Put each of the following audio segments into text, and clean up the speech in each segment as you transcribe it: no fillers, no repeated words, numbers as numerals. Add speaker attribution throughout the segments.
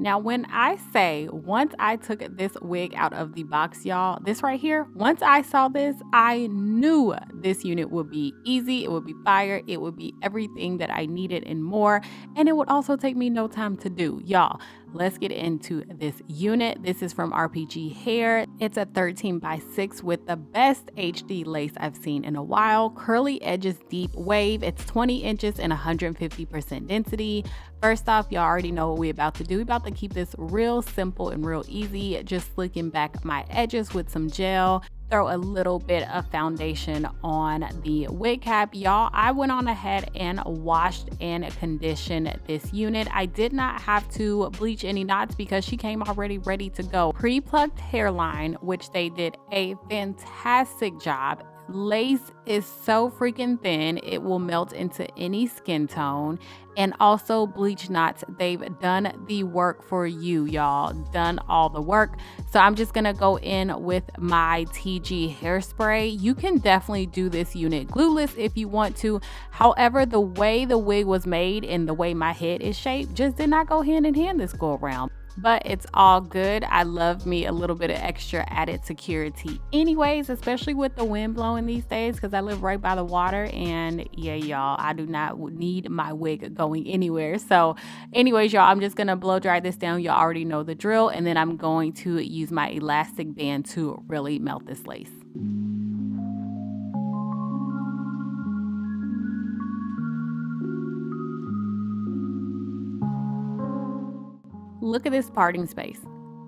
Speaker 1: Now, when I say once I took this wig out of the box, y'all, this right here, once I saw this, I knew this unit would be easy, it would be fire, it would be everything that I needed and more, and it would also take me no time to do. Y'all, let's get into this unit. This is from RPG Hair. It's a 13x6 with the best HD lace I've seen in a while. Curly edges, deep wave. It's 20 inches and 150% density. First off, y'all already know what we're about to do. We're about to keep this real simple and real easy. Just slicking back my edges with some gel. Throw a little bit of foundation on the wig cap. Y'all, I went on ahead and washed and conditioned this unit. I did not have to bleach any knots because she came already ready to go. Pre-plucked hairline, which they did a fantastic job. Lace is so freaking thin, it will melt into any skin tone. And also bleach knots, they've done the work for you, y'all, done all the work. So I'm just gonna go in with my TG hairspray. You can definitely do this unit glueless if you want to. However, the way the wig was made and the way my head is shaped just did not go hand in hand this go around. But it's all good. I love me a little bit of extra added security anyways, especially with the wind blowing these days because I live right by the water, and yeah, y'all, I do not need my wig going anywhere. So anyways, y'all, I'm just gonna blow dry this down. Y'all already know the drill, and then I'm going to use my elastic band to really melt this lace. Look at this parting space.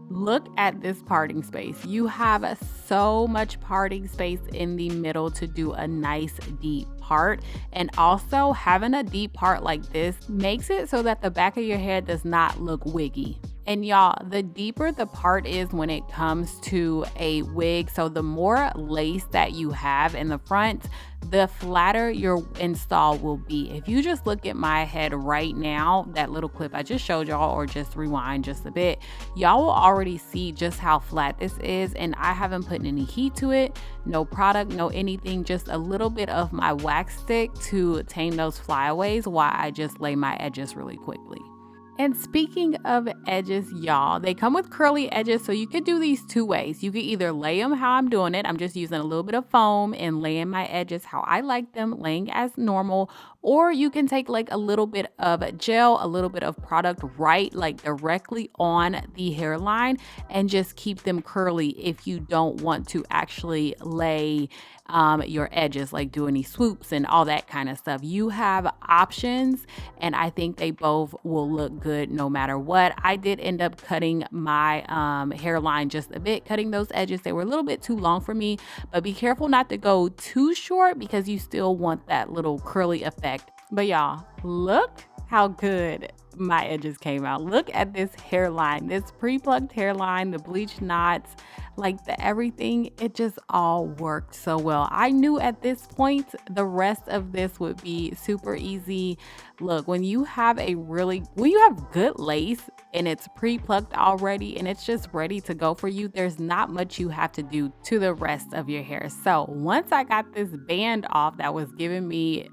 Speaker 1: Look at this parting space. You have so much parting space in the middle to do a nice deep part. And also having a deep part like this makes it so that the back of your hair does not look wiggy. And y'all, the deeper the part is when it comes to a wig, so the more lace that you have in the front, the flatter your install will be. If you just look at my head right now, that little clip I just showed y'all, or just rewind just a bit, y'all will already see just how flat this is. And I haven't put any heat to it, no product, no anything, just a little bit of my wax stick to tame those flyaways while I just lay my edges really quickly. And speaking of edges, y'all, they come with curly edges, so you could do these two ways. You could either lay them how I'm doing it. I'm just using a little bit of foam and laying my edges how I like them, laying as normal. Or you can take like a little bit of gel, a little bit of product right like directly on the hairline and just keep them curly if you don't want to actually lay your edges, like do any swoops and all that kind of stuff. You have options, and I think they both will look good no matter what. I did end up cutting my hairline just a bit, cutting those edges. They were a little bit too long for me, but be careful not to go too short because you still want that little curly effect. But y'all, look how good my edges came out. Look at this hairline, this pre-plucked hairline, the bleach knots, like the everything, it just all worked so well. I knew at this point the rest of this would be super easy. Look, when you have good lace and it's pre-plucked already and it's just ready to go for you, there's not much you have to do to the rest of your hair. So once I got this band off that was giving me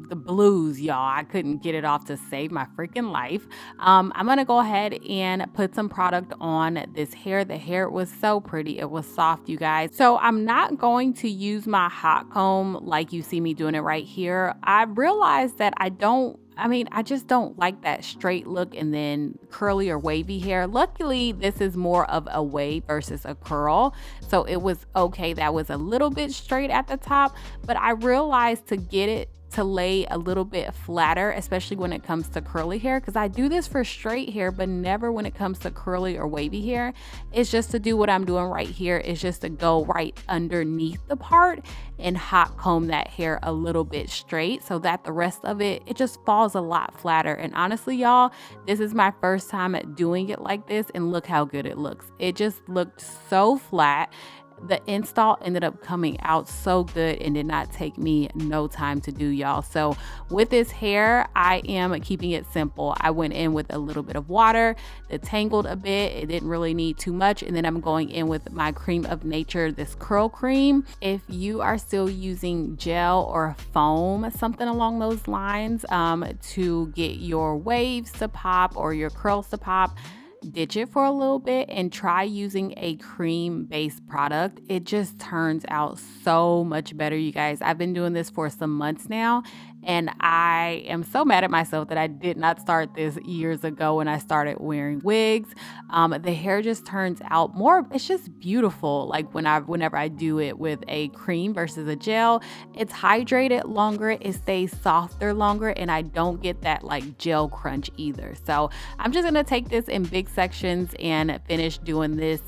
Speaker 1: the blues, y'all, I couldn't get it off to save my freaking life. I'm gonna go ahead and put some product on this hair. The hair was so pretty, it was soft, you guys. So I'm not going to use my hot comb like you see me doing it right here. I realized that I just don't like that straight look and then curly or wavy hair. Luckily, this is more of a wave versus a curl. So it was okay. That was a little bit straight at the top, but I realized to get it to lay a little bit flatter, especially when it comes to curly hair, because I do this for straight hair, but never when it comes to curly or wavy hair. It's just to do what I'm doing right here. It's just to go right underneath the part and hot comb that hair a little bit straight so that the rest of it just falls a lot flatter. And honestly, y'all, this is my first time doing it like this, and look how good it looks. It just looked so flat. The install ended up coming out so good and did not take me no time to do, y'all. So with this hair, I am keeping it simple. I went in with a little bit of water, it tangled a bit, it didn't really need too much, and then I'm going in with my cream of nature, this curl cream. If you are still using gel or foam, something along those lines, to get your waves to pop or your curls to pop, ditch it for a little bit and try using a cream-based product. It just turns out so much better, you guys. I've been doing this for some months now, and I am so mad at myself that I did not start this years ago when I started wearing wigs. The hair just turns out more, it's just beautiful. Like whenever I do it with a cream versus a gel, it's hydrated longer, it stays softer longer, and I don't get that like gel crunch either. So I'm just gonna take this in big sections and finish doing this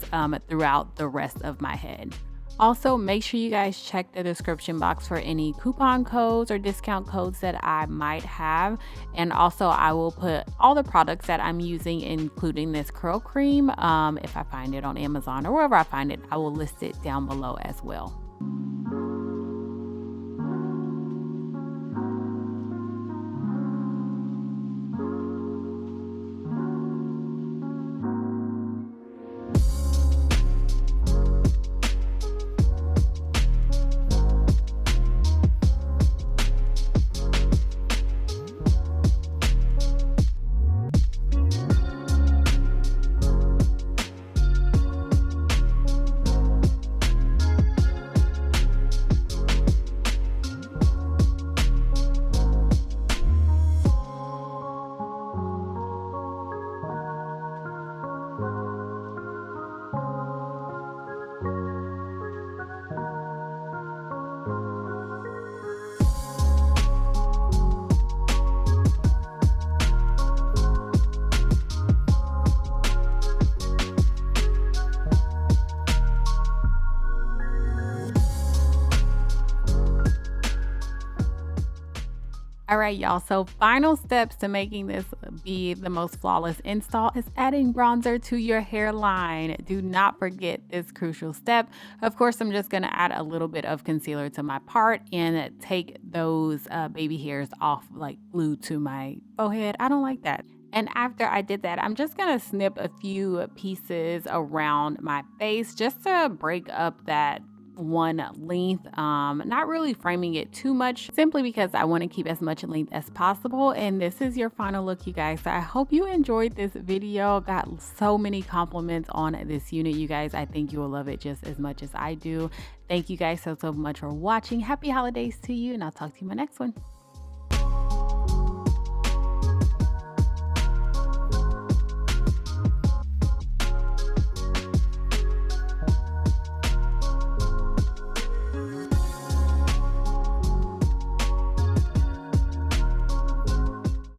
Speaker 1: throughout the rest of my head. Also, make sure you guys check the description box for any coupon codes or discount codes that I might have. And also, I will put all the products that I'm using, including this curl cream. If I find it on Amazon or wherever I find it, I will list it down below as well. All right, y'all, so final steps to making this be the most flawless install is adding bronzer to your hairline. Do not forget this crucial step. Of course, I'm just gonna add a little bit of concealer to my part and take those baby hairs off, like glued to my forehead. I don't like that. And after I did that, I'm just gonna snip a few pieces around my face just to break up that one length, not really framing it too much, simply because I want to keep as much length as possible. And this is your final look, you guys. So I hope you enjoyed this video. Got so many compliments on this unit, you guys. I think you will love it just as much as I do. Thank you guys so much for watching. Happy holidays to you, and I'll talk to you in my next one.